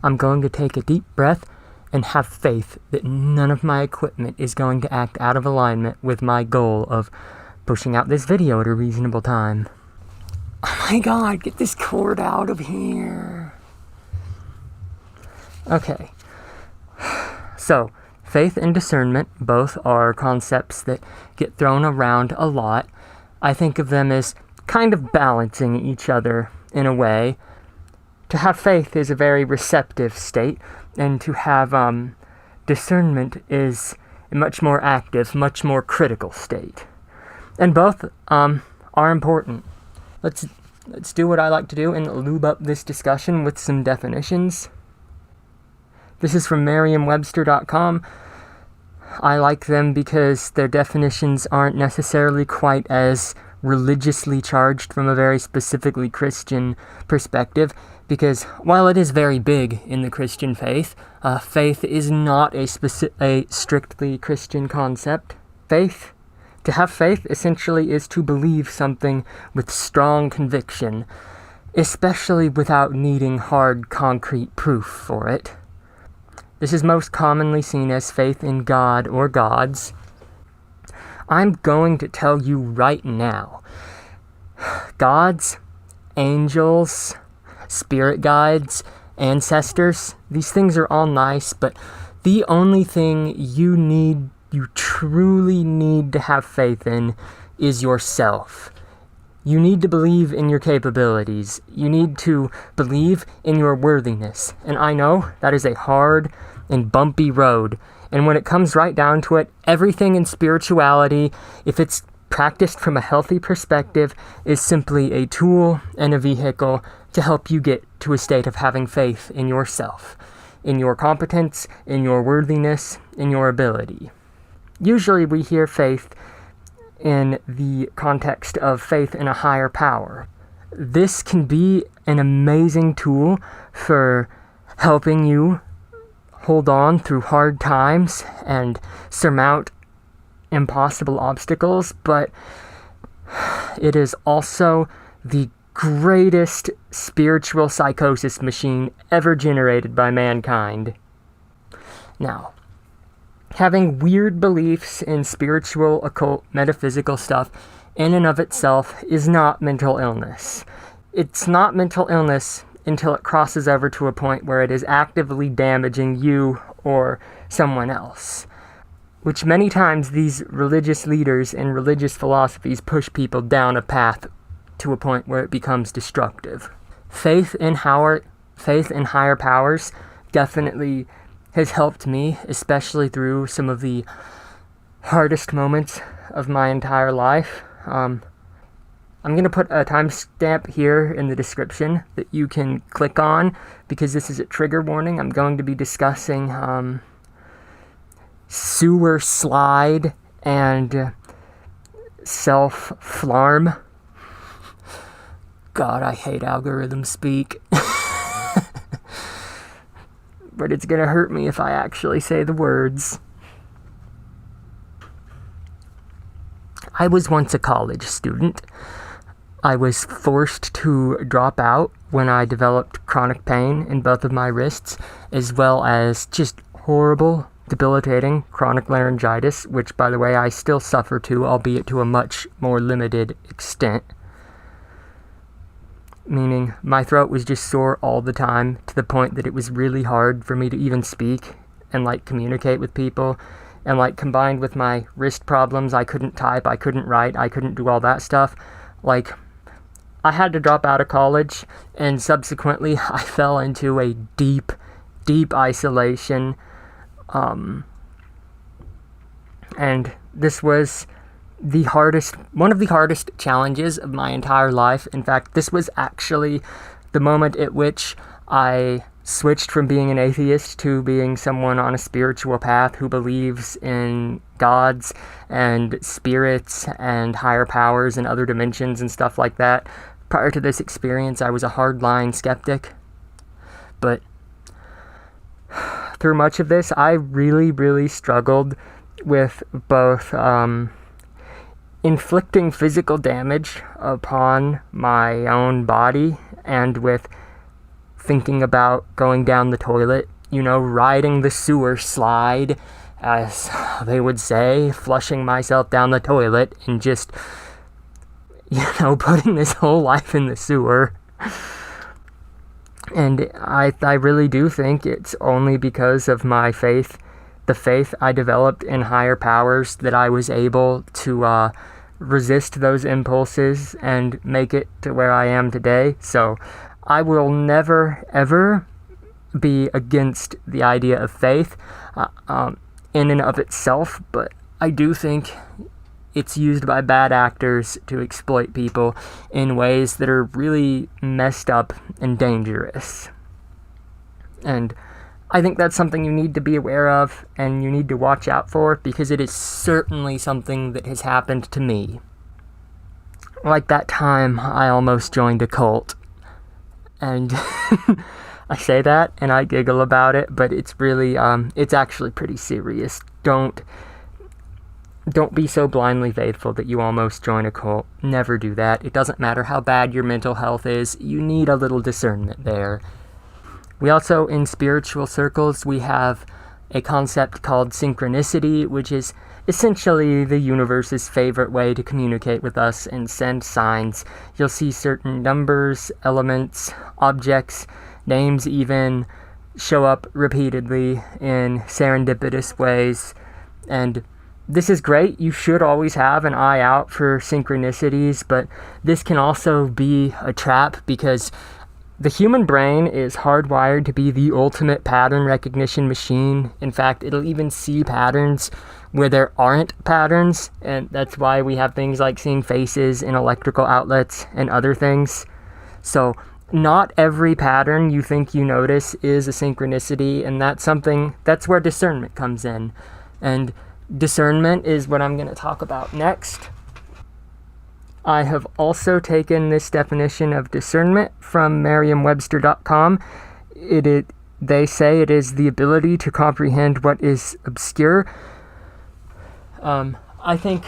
I'm going to take a deep breath and have faith that none of my equipment is going to act out of alignment with my goal of pushing out this video at a reasonable time. Oh my god, get this cord out of here. Okay. So, faith and discernment both are concepts that get thrown around a lot. I think of them as kind of balancing each other in a way. To have faith is a very receptive state, and to have discernment is a much more active, much more critical state. And both are important. Let's do what I like to do and lube up this discussion with some definitions. This is from Merriam-Webster.com. I like them because their definitions aren't necessarily quite as religiously charged from a very specifically Christian perspective, because while it is very big in the Christian faith, faith is not a strictly Christian concept. To have faith essentially is to believe something with strong conviction, especially without needing hard, concrete proof for it. This is most commonly seen as faith in God or gods. I'm going to tell you right now, gods, angels, spirit guides, ancestors, these things are all nice, but the only thing you truly need to have faith in is yourself. You need to believe in your capabilities. You need to believe in your worthiness. And I know that is a hard and bumpy road. And when it comes right down to it, everything in spirituality, if it's practiced from a healthy perspective, is simply a tool and a vehicle to help you get to a state of having faith in yourself, in your competence, in your worthiness, in your ability. Usually we hear faith in the context of faith in a higher power. This can be an amazing tool for helping you hold on through hard times and surmount impossible obstacles, but it is also the greatest spiritual psychosis machine ever generated by mankind. Now, having weird beliefs in spiritual, occult, metaphysical stuff in and of itself is not mental illness. It's not mental illness until it crosses over to a point where it is actively damaging you or someone else, which many times these religious leaders and religious philosophies push people down a path to a point where it becomes destructive. Faith in higher powers definitely has helped me, especially through some of the hardest moments of my entire life. I'm going to put a timestamp here in the description that you can click on, because this is a trigger warning. I'm going to be discussing sewer slide and self-flarm. God, I hate algorithm speak. But it's gonna hurt me if I actually say the words. I was once a college student. I was forced to drop out when I developed chronic pain in both of my wrists, as well as just horrible, debilitating chronic laryngitis, which, by the way, I still suffer to, albeit to a much more limited extent. Meaning my throat was just sore all the time, to the point that it was really hard for me to even speak and communicate with people. And combined with my wrist problems, I couldn't type, I couldn't write, I couldn't do all that stuff. I had to drop out of college, and subsequently I fell into a deep, deep isolation. And this was one of the hardest challenges of my entire life. In fact, this was actually the moment at which I switched from being an atheist to being someone on a spiritual path who believes in gods and spirits and higher powers and other dimensions and stuff like that. Prior to this experience, I was a hardline skeptic. But through much of this, I really, really struggled with both inflicting physical damage upon my own body and with thinking about going down the toilet, riding the sewer slide, as they would say, flushing myself down the toilet, and just, putting this whole life in the sewer. And I really do think it's only because of my faith, the faith I developed in higher powers, that I was able to resist those impulses and make it to where I am today. So I will never, ever be against the idea of faith in and of itself, but I do think it's used by bad actors to exploit people in ways that are really messed up and dangerous. And I think that's something you need to be aware of and you need to watch out for, because it is certainly something that has happened to me. Like that time I almost joined a cult. And I say that and I giggle about it, but it's really, it's actually pretty serious. Don't be so blindly faithful that you almost join a cult. Never do that. It doesn't matter how bad your mental health is. You need a little discernment there. We also, in spiritual circles, we have a concept called synchronicity, which is essentially the universe's favorite way to communicate with us and send signs. You'll see certain numbers, elements, objects, names even, show up repeatedly in serendipitous ways, and this is great. You should always have an eye out for synchronicities, but this can also be a trap, because the human brain is hardwired to be the ultimate pattern recognition machine. In fact, it'll even see patterns where there aren't patterns, and that's why we have things like seeing faces in electrical outlets and other things. So not every pattern you think you notice is a synchronicity, and that's where discernment comes in. And discernment is what I'm going to talk about next. I have also taken this definition of discernment from Merriam-Webster.com. They say it is the ability to comprehend what is obscure. I think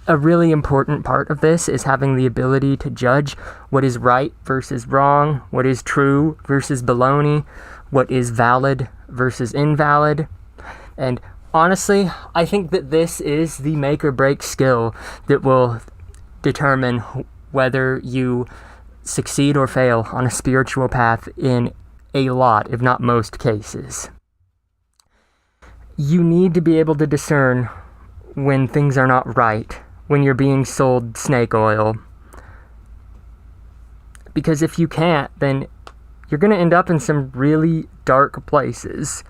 a really important part of this is having the ability to judge what is right versus wrong, what is true versus baloney, what is valid versus invalid. And honestly, I think that this is the make or break skill that will determine whether you succeed or fail on a spiritual path in a lot, if not most cases. You need to be able to discern when things are not right, when you're being sold snake oil. Because if you can't, then you're going to end up in some really dark places.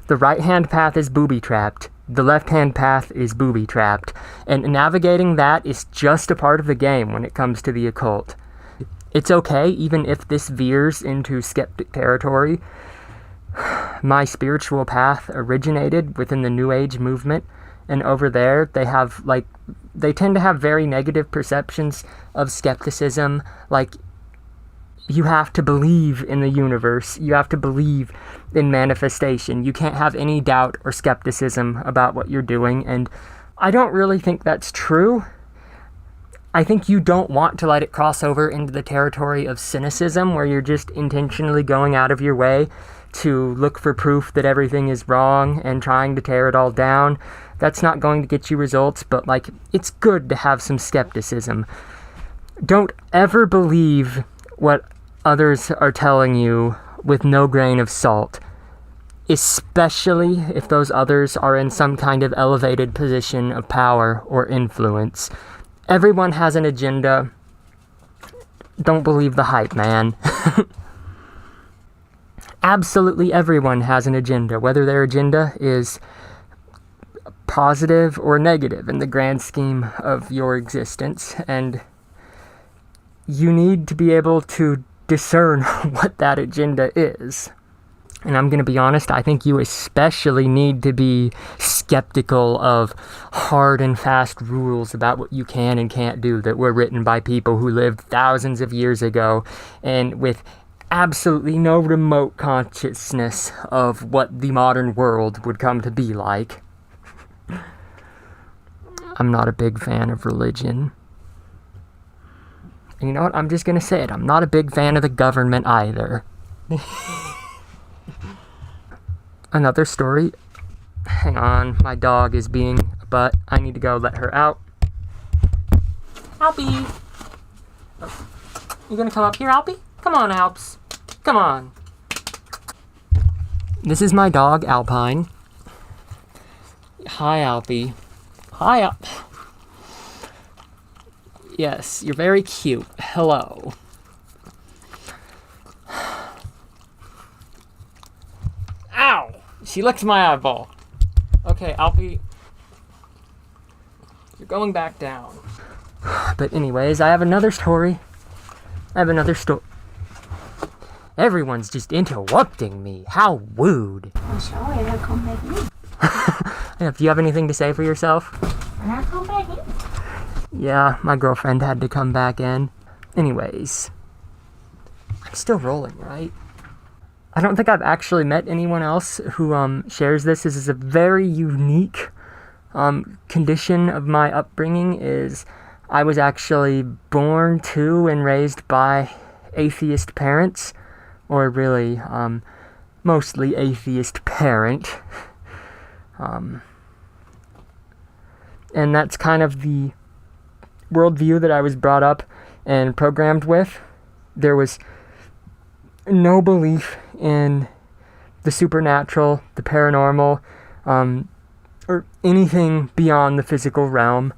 The right-hand path is booby-trapped. The left-hand path is booby-trapped. And navigating that is just a part of the game when it comes to the occult. It's okay, even if this veers into skeptic territory. My spiritual path originated within the New Age movement, and over there they tend to have very negative perceptions of skepticism. Like, you have to believe in the universe. You have to believe in manifestation. You can't have any doubt or skepticism about what you're doing, and I don't really think that's true. I think you don't want to let it cross over into the territory of cynicism, where you're just intentionally going out of your way to look for proof that everything is wrong and trying to tear it all down. That's not going to get you results, but it's good to have some skepticism. Don't ever believe what others are telling you with no grain of salt, especially if those others are in some kind of elevated position of power or influence. Everyone has an agenda. Don't believe the hype, man. Absolutely everyone has an agenda, whether their agenda is positive or negative in the grand scheme of your existence, and you need to be able to discern what that agenda is. And I'm going to be honest, I think you especially need to be skeptical of hard and fast rules about what you can and can't do that were written by people who lived thousands of years ago and with absolutely no remote consciousness of what the modern world would come to be like. I'm not a big fan of religion. And you know what? I'm just gonna say it. I'm not a big fan of the government either. Another story. Hang on, my dog is being a butt. I need to go let her out. Alpie! Oh. You gonna come up here, Alpie? Come on, Alps. Come on. This is my dog, Alpine. Hi, Alpie. Hi, Alp. Yes, you're very cute. Hello. Ow! She licked my eyeball. Okay, Alfie. You're going back down. But anyways, I have another story. Everyone's just interrupting me. How rude. I'm sorry, I come back in. Yeah, do you have anything to say for yourself? I come back in. Yeah, my girlfriend had to come back in. Anyways. I'm still rolling, right? I don't think I've actually met anyone else who shares this. This is a very unique condition of my upbringing. Is I was actually born to and raised by atheist parents, or really mostly atheist parent. And that's kind of the worldview that I was brought up and programmed with. There was no belief in the supernatural, the paranormal, or anything beyond the physical realm.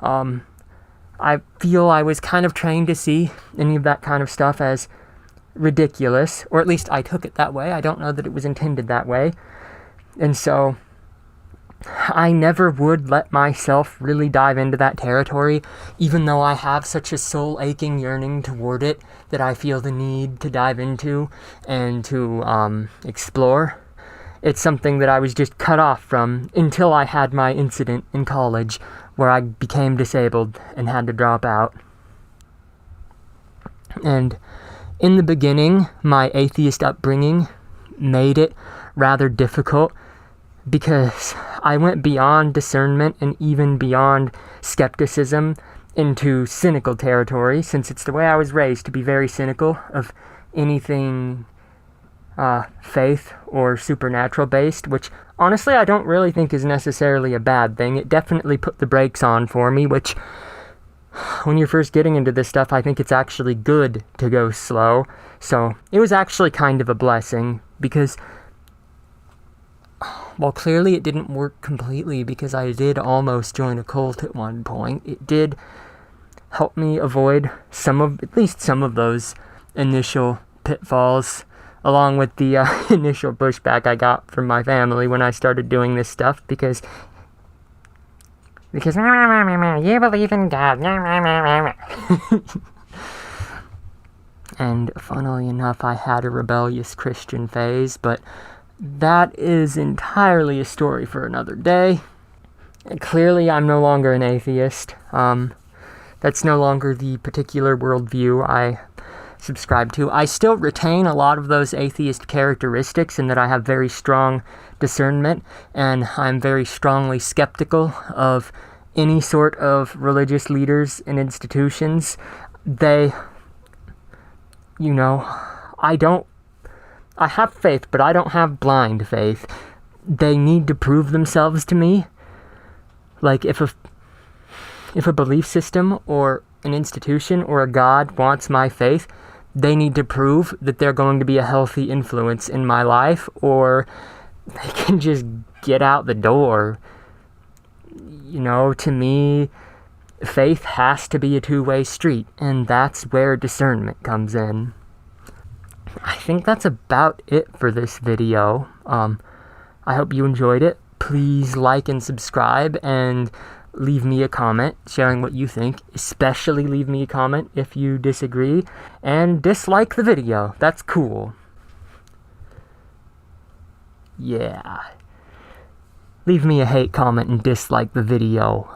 I feel I was kind of trained to see any of that kind of stuff as ridiculous, or at least I took it that way. I don't know that it was intended that way. And so I never would let myself really dive into that territory, even though I have such a soul-aching yearning toward it that I feel the need to dive into and to explore. It's something that I was just cut off from until I had my incident in college where I became disabled and had to drop out. And in the beginning, my atheist upbringing made it rather difficult because I went beyond discernment and even beyond skepticism into cynical territory, since it's the way I was raised to be very cynical of anything faith or supernatural based, which honestly I don't really think is necessarily a bad thing. It definitely put the brakes on for me, which when you're first getting into this stuff, I think it's actually good to go slow. So it was actually kind of a blessing, because while clearly it didn't work completely, because I did almost join a cult at one point, it did help me avoid at least some of those initial pitfalls, along with the initial pushback I got from my family when I started doing this stuff, because you believe in God. And funnily enough, I had a rebellious Christian phase, but that is entirely a story for another day. And clearly, I'm no longer an atheist. That's no longer the particular worldview I subscribe to. I still retain a lot of those atheist characteristics in that I have very strong discernment, and I'm very strongly skeptical of any sort of religious leaders and institutions. I have faith, but I don't have blind faith. They need to prove themselves to me. Like, if a belief system or an institution or a god wants my faith, they need to prove that they're going to be a healthy influence in my life, or they can just get out the door. To me, faith has to be a two-way street, and that's where discernment comes in. I think that's about it for this video. I hope you enjoyed it. Please like and subscribe, and leave me a comment sharing what you think. Especially leave me a comment if you disagree, and dislike the video. That's cool. Yeah. Leave me a hate comment and dislike the video.